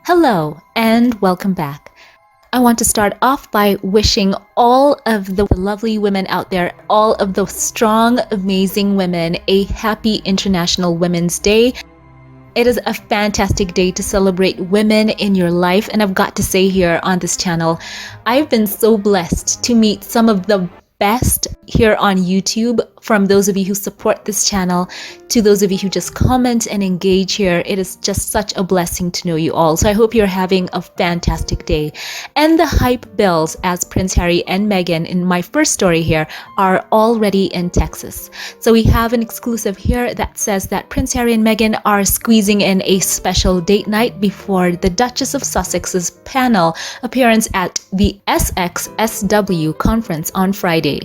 Hello and welcome back. I want to start off by wishing all of the lovely women out there, all of the strong, amazing women, a happy International Women's Day. It is a fantastic day to celebrate women in your life, and I've got to say here on this channel, I've been so blessed to meet some of the best here on YouTube, from those of you who support this channel to those of you who just comment and engage here. It is just such a blessing to know you all. So I hope you're having a fantastic day. And the hype bills, as Prince Harry and Meghan in my first story here, are already in Texas. So we have an exclusive here that says that Prince Harry and Meghan are squeezing in a special date night before the Duchess of Sussex's panel appearance at the SXSW conference on Friday.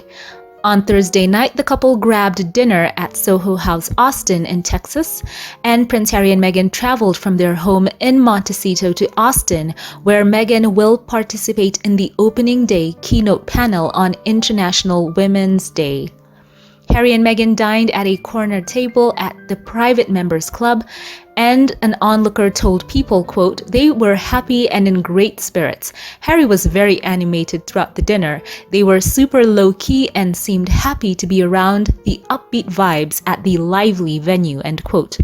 On Thursday night, the couple grabbed dinner at Soho House, Austin in Texas, and Prince Harry and Meghan traveled from their home in Montecito to Austin, where Meghan will participate in the opening day keynote panel on International Women's Day. Harry and Meghan dined at a corner table at the private members club, and an onlooker told People, quote, "They were happy and in great spirits. Harry was very animated throughout the dinner. They were super low-key and seemed happy to be around the upbeat vibes at the lively venue," end quote.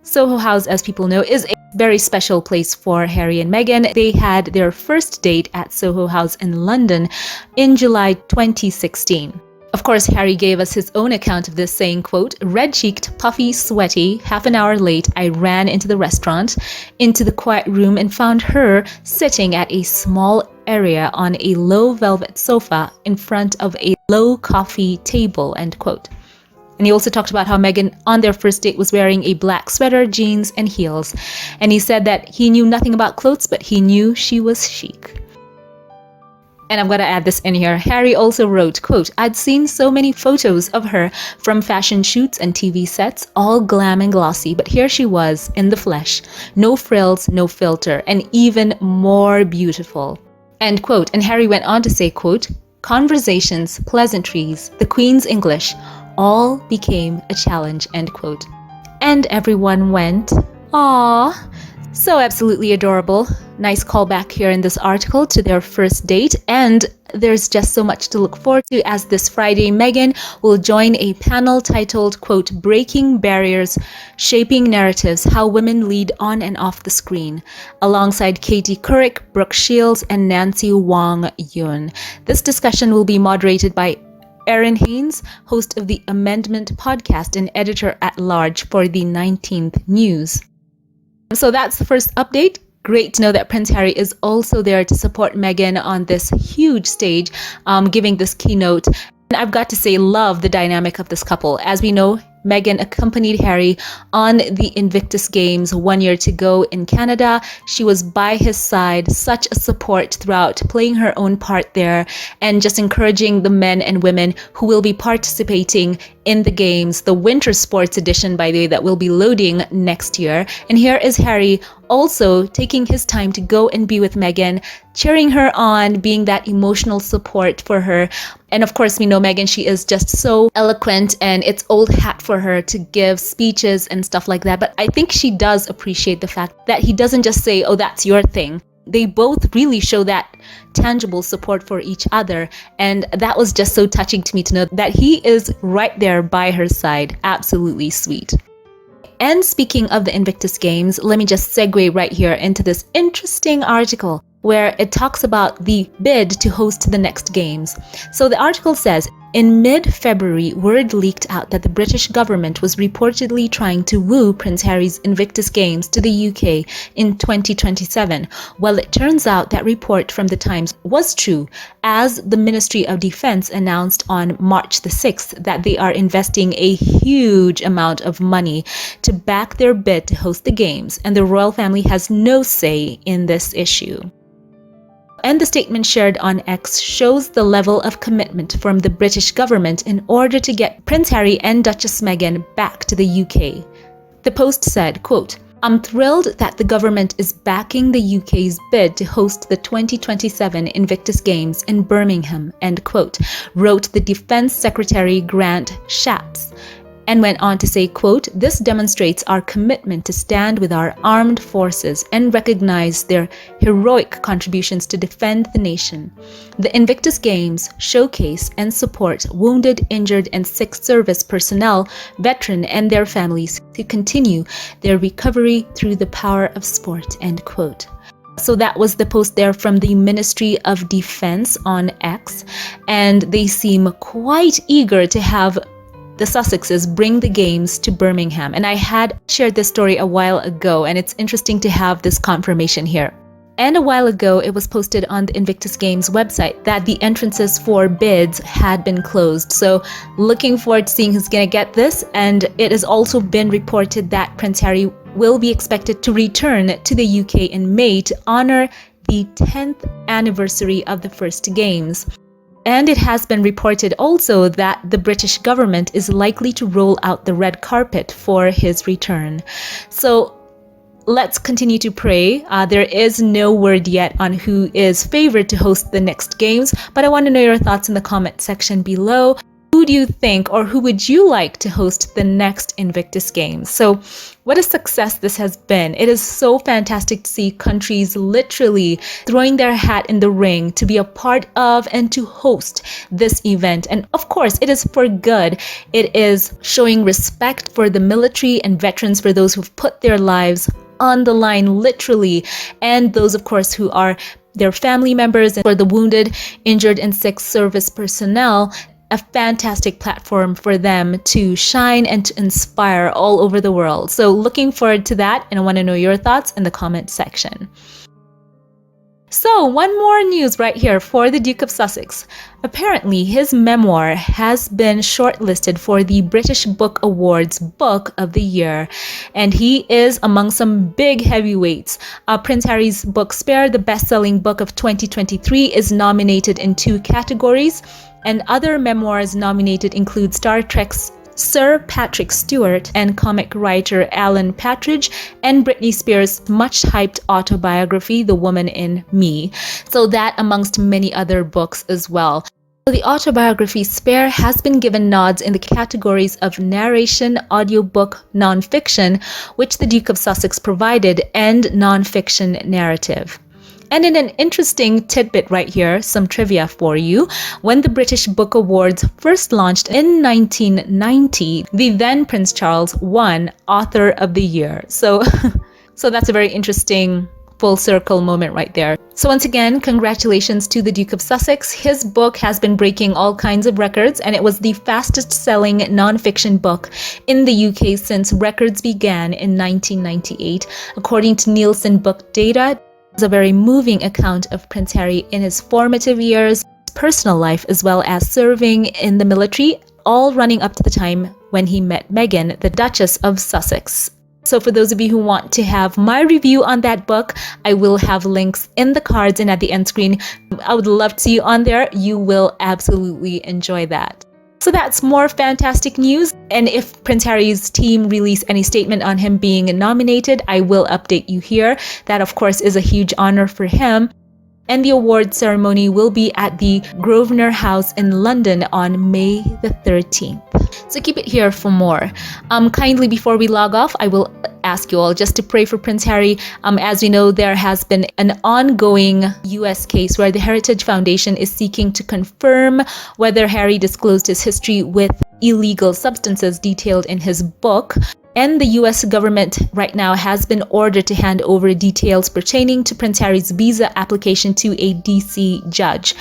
Soho House, as people know, is a very special place for Harry and Meghan. They had their first date at Soho House in London in July 2016. Of course, Harry gave us his own account of this, saying, quote, "Red-cheeked, puffy, sweaty, half an hour late, I ran into the restaurant, into the quiet room, and found her sitting at a small area on a low velvet sofa in front of a low coffee table," end quote. And he also talked about how Meghan on their first date was wearing a black sweater, jeans, and heels. And he said that he knew nothing about clothes, but he knew she was chic. And I'm going to add this in here. Harry also wrote, quote, "I'd seen so many photos of her from fashion shoots and TV sets, all glam and glossy, but here she was in the flesh. No frills, no filter, and even more beautiful," end quote. And Harry went on to say, quote, "Conversations, pleasantries, the Queen's English, all became a challenge," end quote. And everyone went, "Aww." So absolutely adorable. Nice callback here in this article to their first date, and there's just so much to look forward to, as this Friday Meghan will join a panel titled, quote, "Breaking Barriers, Shaping Narratives, How Women Lead On and Off the Screen," alongside Katie Couric, Brooke Shields, and Nancy Wong Yun. This discussion will be moderated by Erin Haynes, host of the Amendment podcast and editor-at-large for the 19th News. So that's the first update. Great to know that Prince Harry is also there to support Meghan on this huge stage, giving this keynote. And I've got to say, love the dynamic of this couple. As we know, Meghan accompanied Harry on the Invictus Games 1 year to go in Canada. She was by his side, such a support throughout, playing her own part there and just encouraging the men and women who will be participating in the games, the winter sports edition, by the way, that will be loading next year. And here is Harry also taking his time to go and be with Meghan, cheering her on, being that emotional support for her. And of course, we know Meghan, she is just so eloquent, and it's old hat for her to give speeches and stuff like that. But I think she does appreciate the fact that he doesn't just say, "Oh, that's your thing." They both really show that tangible support for each other. And that was just so touching to me to know that he is right there by her side. Absolutely sweet. And speaking of the Invictus Games, let me just segue right here into this interesting article where it talks about the bid to host the next games. So the article says, in mid-February, word leaked out that the British government was reportedly trying to woo Prince Harry's Invictus Games to the UK in 2027. Well, it turns out that report from the Times was true, as the Ministry of Defence announced on March the 6th that they are investing a huge amount of money to back their bid to host the games, and the royal family has no say in this issue. And the statement shared on X shows the level of commitment from the British government in order to get Prince Harry and Duchess Meghan back to the UK. The post said, quote, "I'm thrilled that the government is backing the UK's bid to host the 2027 Invictus Games in Birmingham," end quote, wrote the Defence Secretary Grant Shapps. and went on to say, quote, "This demonstrates our commitment to stand with our armed forces and recognize their heroic contributions to defend the nation. The Invictus Games showcase and support wounded, injured, and sick service personnel, veteran, and their families to continue their recovery through the power of sport," end quote. So that was the post there from the Ministry of Defense on X, and they seem quite eager to have the Sussexes bring the games to Birmingham. And I had shared this story a while ago, and it's interesting to have this confirmation here. And a while ago, it was posted on the Invictus Games website that the entrances for bids had been closed. So looking forward to seeing who's going to get this. And it has also been reported that Prince Harry will be expected to return to the UK in May to honor the 10th anniversary of the first games. And it has been reported also that the British government is likely to roll out the red carpet for his return. So let's continue to pray. There is no word yet on who is favored to host the next games, but I want to know your thoughts in the comment section below. Who do you think, or who would you like to host the next Invictus Games? So what a success this has been. It is so fantastic to see countries literally throwing their hat in the ring to be a part of and to host this event. And of course, it is for good. It is showing respect for the military and veterans, for those who've put their lives on the line literally, and those of course who are their family members, and for the wounded, injured, and sick service personnel. A fantastic platform for them to shine and to inspire all over the world. So looking forward to that, and I want to know your thoughts in the comment section. So one more news right here for the Duke of Sussex. Apparently his memoir has been shortlisted for the British Book Awards Book of the Year, and he is among some big heavyweights. Prince Harry's book Spare, the best-selling book of 2023, is nominated in 2 categories, and other memoirs nominated include Star Trek's Sir Patrick Stewart and comic writer Alan Partridge, and Britney Spears' much-hyped autobiography, The Woman in Me. So that amongst many other books as well. The autobiography Spare has been given nods in the categories of narration, audiobook, nonfiction, which the Duke of Sussex provided, and nonfiction narrative. And in an interesting tidbit right here, some trivia for you. When the British Book Awards first launched in 1990, the then Prince Charles won Author of the Year. So that's a very interesting full circle moment right there. So once again, congratulations to the Duke of Sussex. His book has been breaking all kinds of records, and it was the fastest selling nonfiction book in the UK since records began in 1998. According to Nielsen book data, it's a very moving account of Prince Harry in his formative years, personal life, as well as serving in the military, all running up to the time when he met Meghan, the Duchess of Sussex. So for those of you who want to have my review on that book, I will have links in the cards and at the end screen. I would love to see you on there. You will absolutely enjoy that. So that's more fantastic news, and if Prince Harry's team release any statement on him being nominated, I will update you here. That of course is a huge honor for him. And the award ceremony will be at the Grosvenor House in London on May the 13th. So keep it here for more. Kindly before we log off, I will ask you all just to pray for Prince Harry. As we know, there has been an ongoing US case where the Heritage Foundation is seeking to confirm whether Harry disclosed his history with illegal substances detailed in his book. And the US government right now has been ordered to hand over details pertaining to Prince Harry's visa application to a DC judge.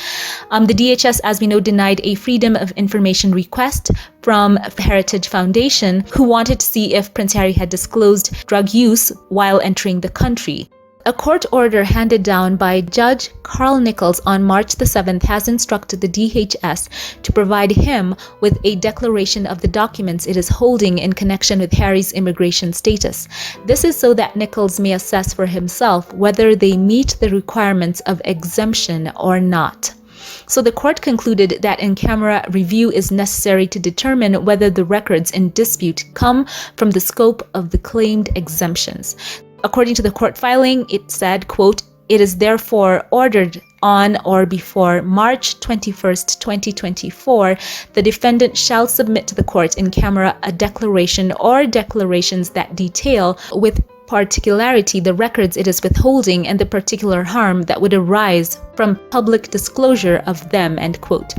The DHS, as we know, denied a Freedom of Information request from the Heritage Foundation, who wanted to see if Prince Harry had disclosed drug use while entering the country. A court order handed down by Judge Carl Nichols on March the 7th has instructed the DHS to provide him with a declaration of the documents it is holding in connection with Harry's immigration status. This is so that Nichols may assess for himself whether they meet the requirements of exemption or not. So the court concluded that in-camera review is necessary to determine whether the records in dispute come from the scope of the claimed exemptions. According to the court filing, it said, quote, "It is therefore ordered on or before March 21st, 2024, the defendant shall submit to the court in camera a declaration or declarations that detail with particularity the records it is withholding and the particular harm that would arise from public disclosure of them, end quote.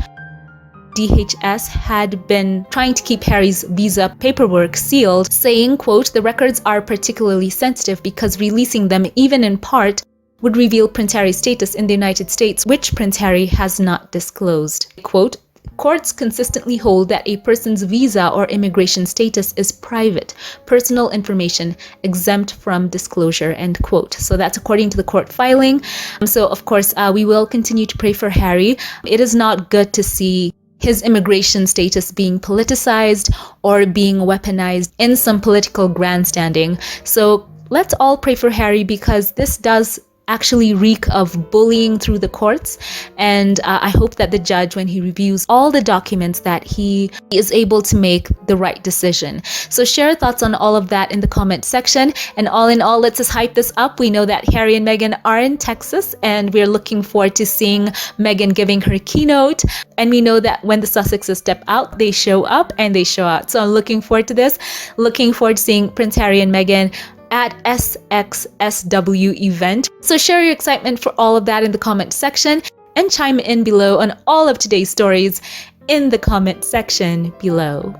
DHS had been trying to keep Harry's visa paperwork sealed, saying, quote, the records are particularly sensitive because releasing them, even in part, would reveal Prince Harry's status in the United States, which Prince Harry has not disclosed. Quote, courts consistently hold that a person's visa or immigration status is private, personal information exempt from disclosure, end quote. So that's according to the court filing. So of course, we will continue to pray for Harry. It is not good to see his immigration status being politicized or being weaponized in some political grandstanding. So let's all pray for Harry, because this does actually reek of bullying through the courts, and I hope that the judge, when he reviews all the documents, that he is able to make the right decision. So share your thoughts on all of that in the comment section, and all in all, let's just hype this up. We know that Harry and Meghan are in Texas, and we're looking forward to seeing Meghan giving her keynote, and we know that when the Sussexes step out, they show up and they show out. So I'm looking forward to this, looking forward to seeing Prince Harry and Meghan at SXSW event. So share your excitement for all of that in the comment section, and chime in below on all of today's stories in the comment section below.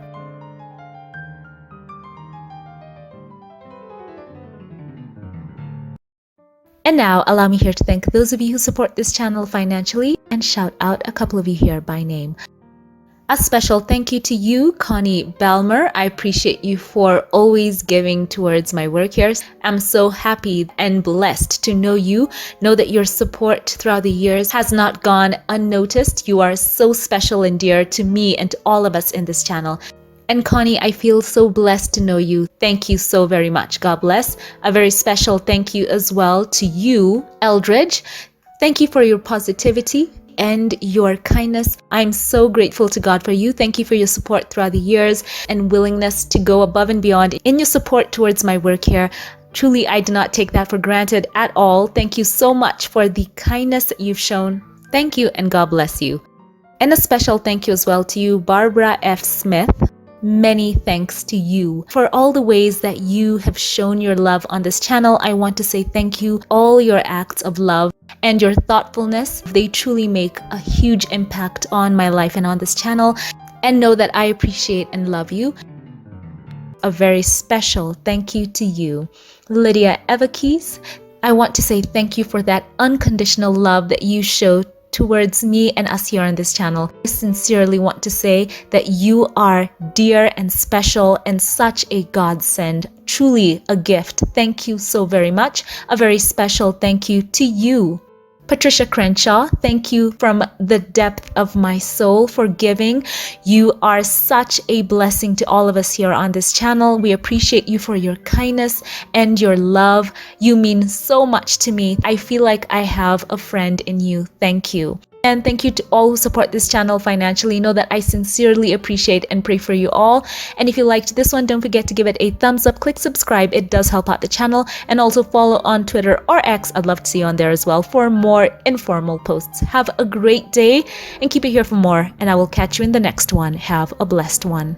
And now allow me here to thank those of you who support this channel financially, and shout out a couple of you here by name. A special thank you to you, Connie Balmer. I appreciate you for always giving towards my work here. I'm so happy and blessed to know you. Know that your support throughout the years has not gone unnoticed. You are so special and dear to me and to all of us in this channel. And Connie, I feel so blessed to know you. Thank you so very much. God bless. A very special thank you as well to you, Eldridge. Thank you for your positivity and your kindness. I'm so grateful to God for you. Thank you for your support throughout the years and willingness to go above and beyond in your support towards my work here. Truly, I do not take that for granted at all. Thank you so much for the kindness that you've shown. Thank you, and God bless you. And a special thank you as well to you, Barbara F. Smith. Many thanks to you for all the ways that you have shown your love on this channel. I want to say thank you. All your acts of love and your thoughtfulness, they truly make a huge impact on my life and on this channel. And know that I appreciate and love you. A very special thank you to you, Lydia Evakis. I want to say thank you for that unconditional love that you show towards me and us here on this channel. I sincerely want to say that you are dear and special and such a godsend, truly a gift. Thank you so very much. A very special thank you to you, Patricia Crenshaw. Thank you from the depth of my soul for giving. You are such a blessing to all of us here on this channel. We appreciate you for your kindness and your love. You mean so much to me. I feel like I have a friend in you. Thank you. And thank you to all who support this channel financially. Know that I sincerely appreciate and pray for you all. And if you liked this one, don't forget to give it a thumbs up, click subscribe. It does help out the channel. And also follow on Twitter or X. I'd love to see you on there as well for more informal posts. Have a great day and keep it here for more. And I will catch you in the next one. Have a blessed one.